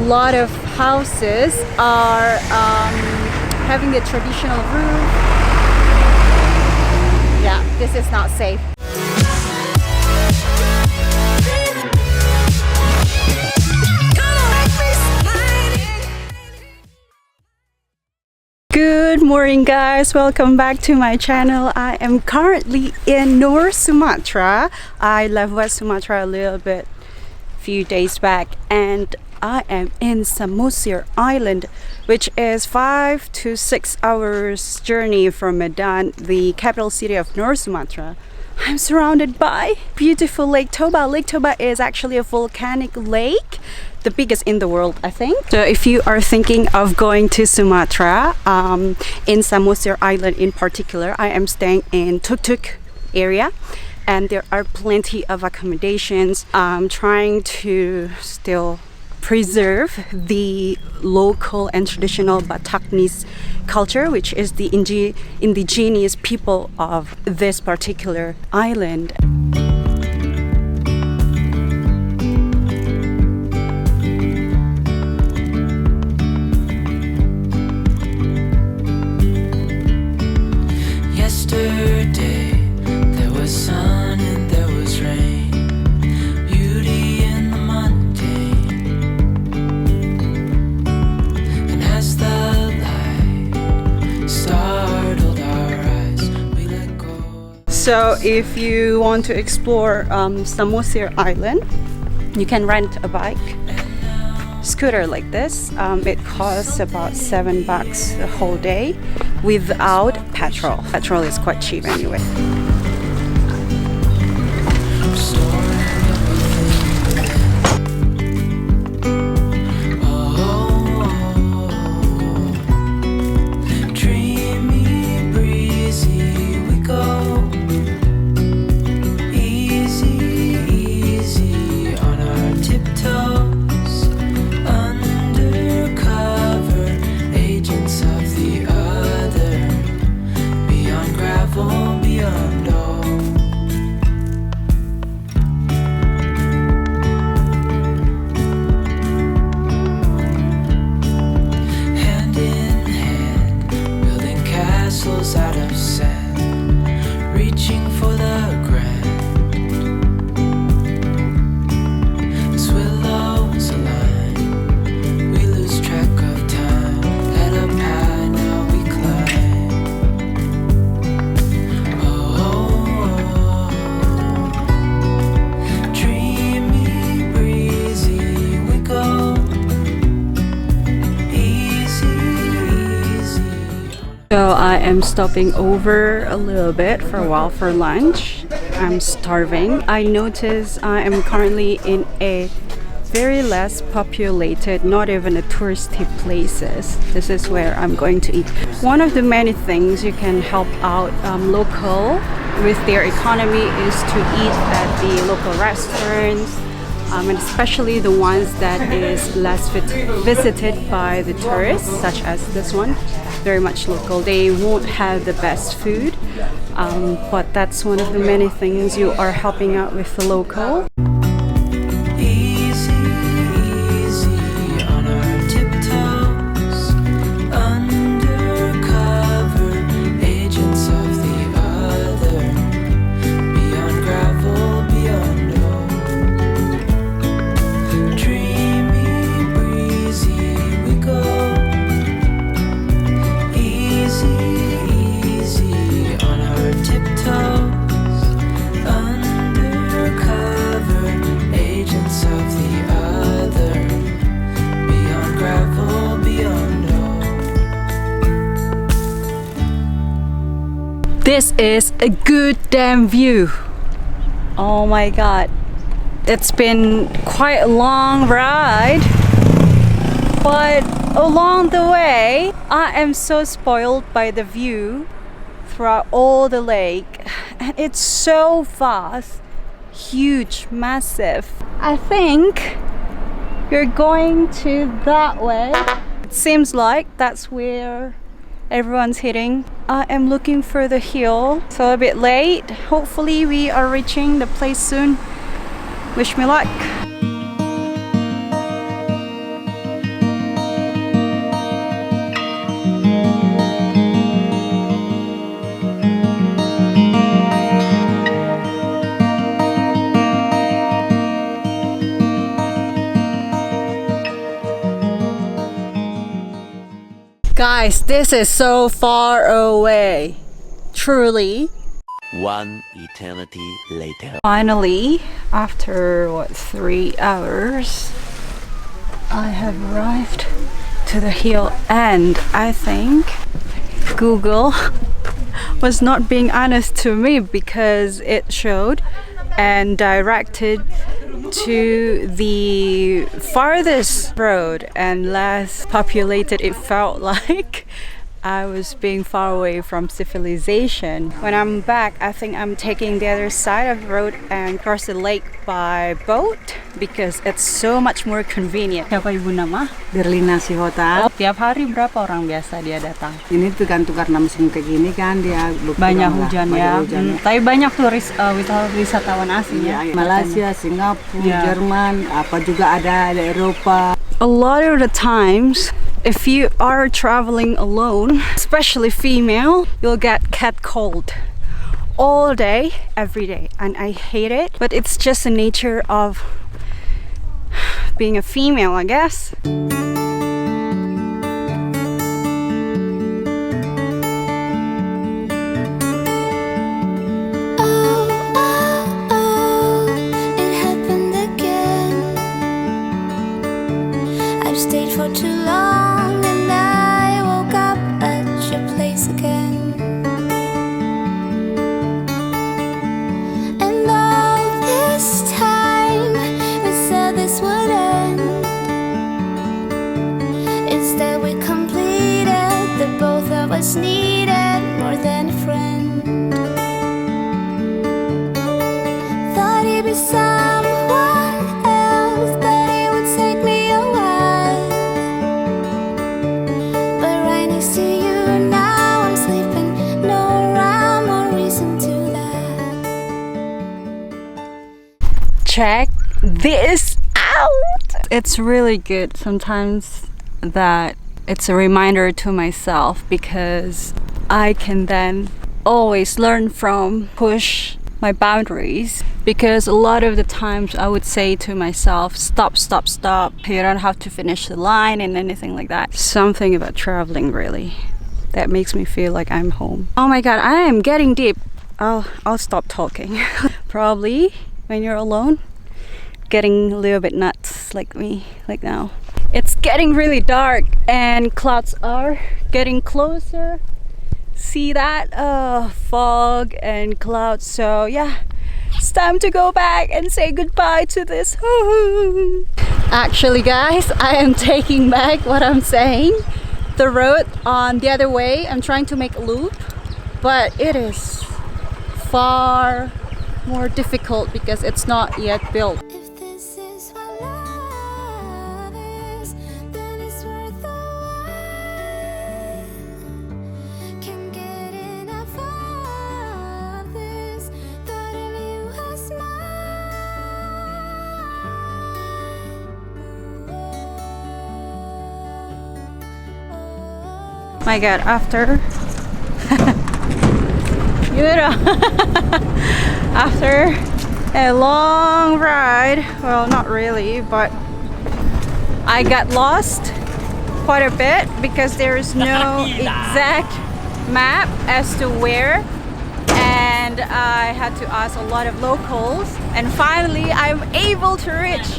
lot of houses are having the traditional roof. Yeah, this is not safe. Good morning guys, welcome back to my channel. I am currently in North Sumatra. I left West Sumatra a little bit few days back and I am in Samosir Island, which is 5 to 6 hours journey from Medan, the capital city of North Sumatra. I'm surrounded by beautiful Lake Toba. Lake Toba is actually a volcanic lake, the biggest in the world, I think. So if you are thinking of going to Sumatra, in Samosir Island in particular, I am staying in Tuk-Tuk area and there are plenty of accommodations. I'm trying to still preserve the local and traditional Bataknis culture, which is the indigenous people of this particular island. Yesterday there was sun and there was rain, beauty in the mundane, and as the light startled our eyes, we let go. So if you want to explore Samosir Island, you can rent a bike scooter like this. It costs about $7 a whole day without petrol. Petrol is quite cheap anyway. Out of sand, reaching for the grand, as willows align, we lose track of time. Head up high, now we climb. Dreamy, breezy, we go. So I am stopping over a little bit for a while for lunch. I'm starving. I notice I am currently in a very less populated, not even a touristy places. This is where I'm going to eat. One of the many things you can help out local with their economy is to eat at the local restaurants, and especially the ones that is less visited by the tourists, such as this one. Very much local. They won't have the best food, but that's one of the many things you are helping out with the local. This is a good damn view. Oh my god. It's been quite a long ride, but along the way I am so spoiled by the view throughout all the lake, and it's so vast, huge, massive. I think we're going to that way. It seems like that's where everyone's hitting. I am looking for the hill, so a bit late. Hopefully we are reaching the place soon. Wish me luck. Guys, this is so far away. Truly. One eternity later. Finally, after 3 hours, I have arrived to the hill, and I think Google was not being honest to me because it showed and directed to the farthest road and less populated. It felt like I was being far away from civilization. When I'm back, I think I'm taking the other side of the road and cross the lake by boat because it's so much more convenient. Siapa ibu nama? Berlina Sihota. Tiap hari berapa orang biasa dia datang? Ini tergantung karena musim kayak gini kan dia Banyak berkurang lah, hujan banyak ya. hujan. Tapi banyak turis wisatawan asing ya. Malaysia, Singapura, Ya. Jerman, apa juga ada Eropa. A lot of the times, if you are traveling alone, especially female, you'll get catcalled all day, every day, and I hate it. But it's just the nature of being a female, I guess. It happened again. I've stayed for too long and I woke up at your place again. And all this time we said this would end. Instead we completed the both of us needed more than a friend. Thought he'd be someone else, that it would take me a while. But right next to you now I'm sleeping, no rhyme or reason to that. Check this out! It's really good sometimes that it's a reminder to myself because I can then always learn from, push my boundaries, because a lot of the times I would say to myself, stop, stop, stop, you don't have to finish the line and anything like that. Something about traveling really that makes me feel like I'm home. Oh my god, I am getting deep. I'll stop talking. Probably when you're alone, getting a little bit nuts like me, like now. It's getting really dark and clouds are getting closer. See that? Fog and clouds. So yeah, it's time to go back and say goodbye to this. Actually guys, I am taking back what I'm saying. The road on the other way, I'm trying to make a loop, but it is far more difficult because it's not yet built. If this is what love is, then it's worth the while. Can't get enough of this. Thought of you as mine. My god, after you know, after a long ride, well not really, but I got lost quite a bit because there is no exact map as to where, and I had to ask a lot of locals, and finally I'm able to reach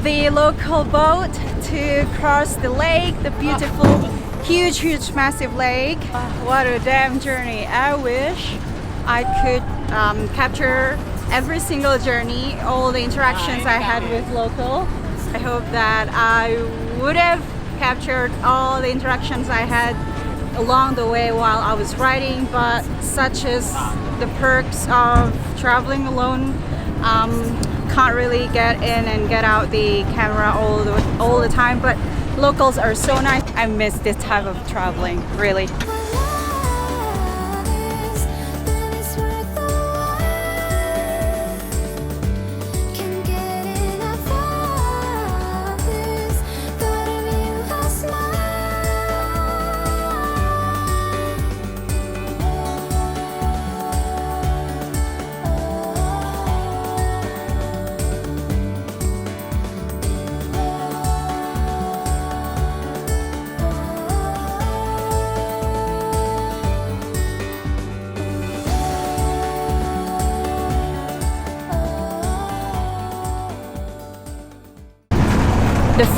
the local boat to cross the lake, the beautiful huge massive lake. What a damn journey. I wish I could capture every single journey, all the interactions I had with locals. I hope that I would have captured all the interactions I had along the way while I was riding, but such is the perks of traveling alone. Can't really get in and get out the camera all the time, but locals are so nice. I miss this type of traveling, really.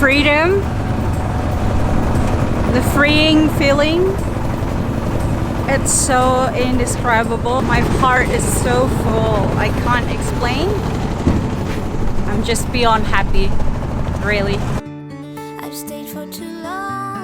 freedom, the freeing feeling. It's so indescribable. My heart is so full. I can't explain. I'm just beyond happy, really. I've stayed for too long.